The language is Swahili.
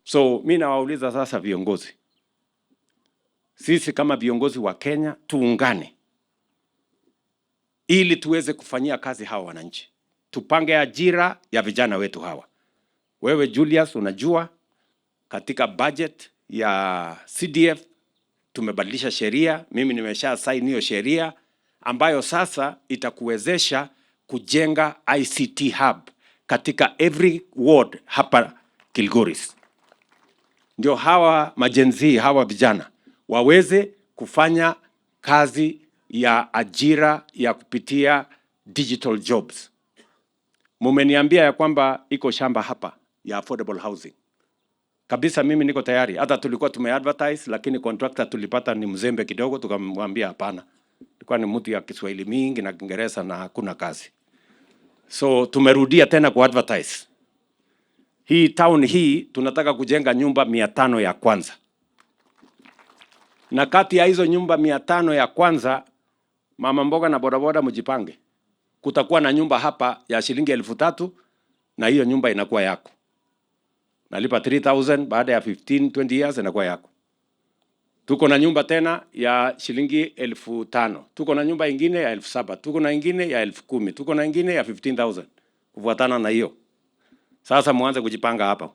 So mimi nawauliza sasa viongozi, sisi kama viongozi wa Kenya tuungane ili tuweze kufanyia kazi hawa wananchi. Tupange ajira ya vijana wetu hawa. Wewe Julius, unajua katika budget ya CDF tumebadilisha sheria, mimi nimesha sign hiyo sheria ambayo sasa itakuwezesha kujenga ICT hub katika every ward hapa Kilgoris. Ndio hawa majenzi, hawa vijana waweze kufanya kazi ya ajira ya kupitia digital jobs. Mumeniambia ya kwamba iko shamba hapa ya affordable housing. Kabisa mimi niko tayari. Hata tulikuwa tumeadvertise lakini contractor tulipata ni mzembe kidogo, tukamwambia hapana. Ilikuwa ni mtu ya Kiswahili mingi na Kiingereza na hakuna kazi. So tumerudia tena ku advertise. Hii town hii tunataka kujenga nyumba 500 ya kwanza. Na kati ya hizo nyumba 500 ya kwanza, mama mboga na bodaboda mjipange. Kutakuwa na nyumba hapa ya shilingi 3,000 na hiyo nyumba inakuwa yako. Nalipa 3,000 baada ya 15-20 years inakuwa yako. Tuko na nyumba tena ya shilingi 5,000. Tuko na nyumba ingine ya 7,000. Tuko na ingine ya 10,000. Tuko na ingine ya 15,000. Kufuatana na hiyo. Sasa muanze kujipanga hapa.